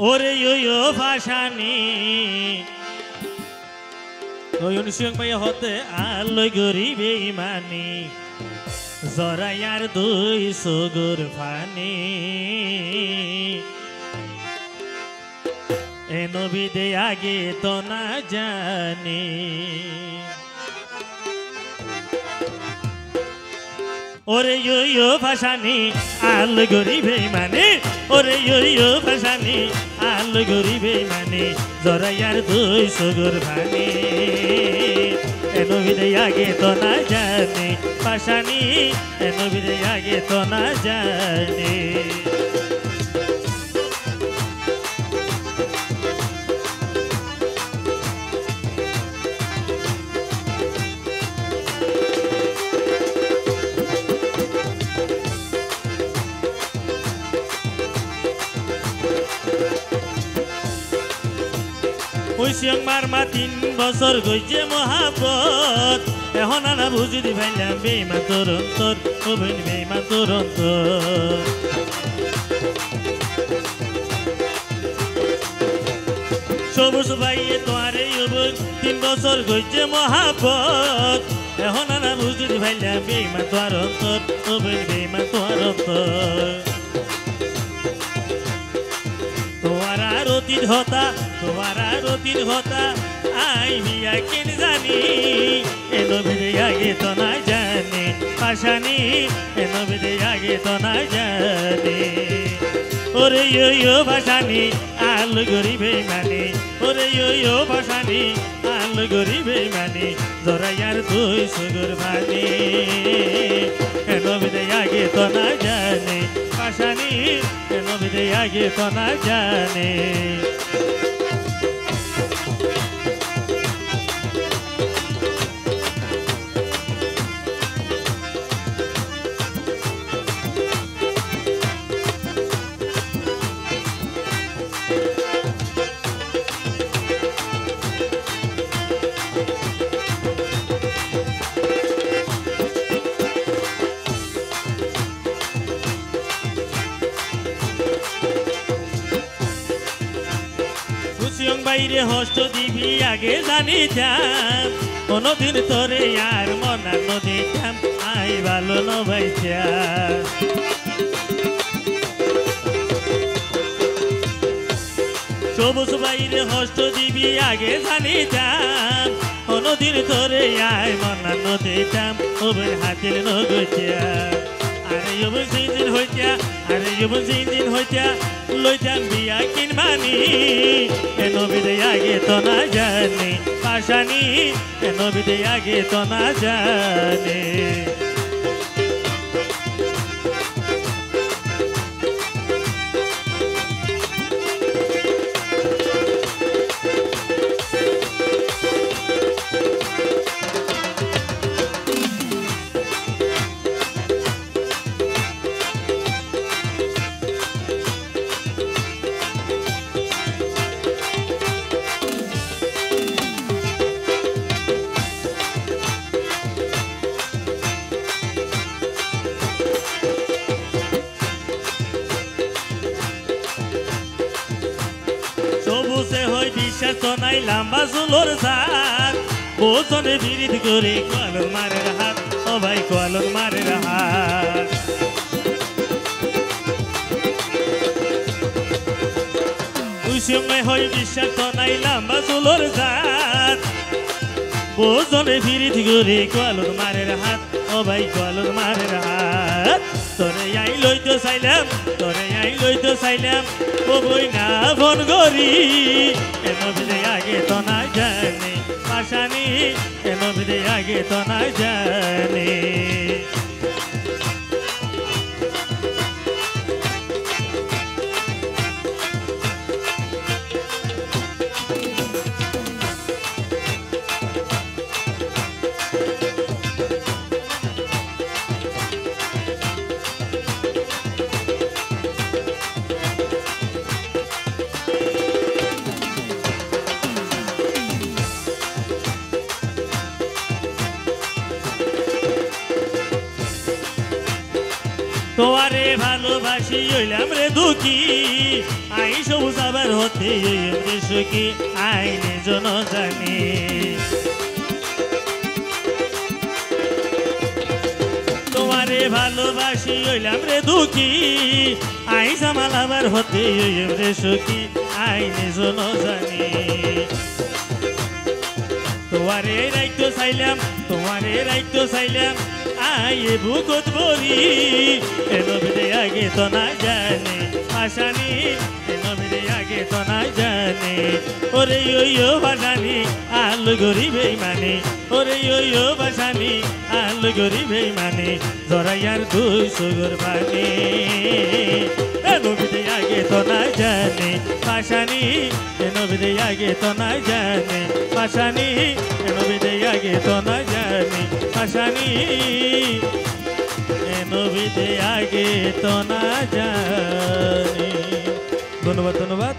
ওরে ইয়ো ভাসানি ওয়ন সিং ভাই হতে আলোয় গরিবে ইমানি জরায়ার দুই সুগুর ফানি এ নবী দে আগে তো না জানি ওরে ইয়ো ভাসানি আলো গরিবে মানে ওরে ইয়ো ভাসানি আলো গরিবে মানে জরায়ার দুই সুগুর ফানি এ নবী দে আগে তো না জানি ভাসানি এ নবী দে আগে তো না জানি ওইসিয়ং মারমা 3 বছর গইছে মহাব্বত এখন না বুঝি দি ভাইলাম বেইমান তোর অন্তর ও বেইমান তোর অন্তর সবুজ ভাইয়ে তোয়ারে 3 বছর গইছে মহাব্বত এখন না বুঝি দি ভাইলাম বেইমান তোর অন্তর ও বেইমান তোর অন্তর তোমারা রতির হতা আই বিয়া কেন জানি এ নবীরে আগে তো না জানি পাশানি এ নবীরে আগে তো না জানি ওরে ইয়ো ভাসানি আলো গরিবে মানে ওরে ইয়ো ভাসানি আলো গরিবে মানে জরায়ার দুই সুগুর মানে এ নবীরে আগে তো না জানি পাশানি এ নবীরে আগে তো না জানি বাইরে হস্ত দিবি আগে জানিতাম কোনদিন তোরে আর মনান্ন দিতাম আই ভালো নবাইতা সবুজ বাইরে হস্ত দিবি আগে জানিতাম কোনদিন তোরে আই মনান্ন দিতাম ওবের হাতের নগইতা আরে ইবন সিদিন হইতা আরে ইবন সিদিন হইতা লইতাম বিয়া কিন মানি এ নবী দে আগে তো না জানি পাশানি এ নবী দে আগে তো না জানি সবুজে হই বিশ্বাস তো নাই লম্বা চুলোর জাত বোঝনে বিরিদ করে কলর মারের হাত ও ভাই কলর মারের হাত ওই সময় হই বিশ্বাস তো নাই লম্বা চুলোর জাত বোঝনে বিরিদ করে কলর মারের হাত ও ভাই কলর মারের হাত তোরে আই লইতে চাইলাম ও বই না ফোন করি এ নবীরে আগে তো না জানি পাশানি এ নবীরে আগে তো না জানি তোমারে ভালোবাসি হইলাম রে দুঃখী আই সবুজ আবার হতে রে সুখী আইনে জন জানি তোমারে ভালোবাসি হইলাম রে দুঃখী আই জামাল আবার হতে রে সুখী আইনে জন জানি তোমারে রাইতো চাইলাম আয়ে বুকত বলি এনবিদে আগে তো না জানে আশানি এনবিদে আগে তো না জানে ওরে ওইও বাসানি আলু গরিবে মানে ওরে ওইও বাসানি আলু গরিবে মানে জরাইয়ার দুই সুগর বানে এনবিদে আগে তো না জানে আশানি এনবিদে আগে তো না জানে আশানি এনবিদে আগে তো না জানে আশানি এনবিদে আগে তো না জানি ধন্যবাদ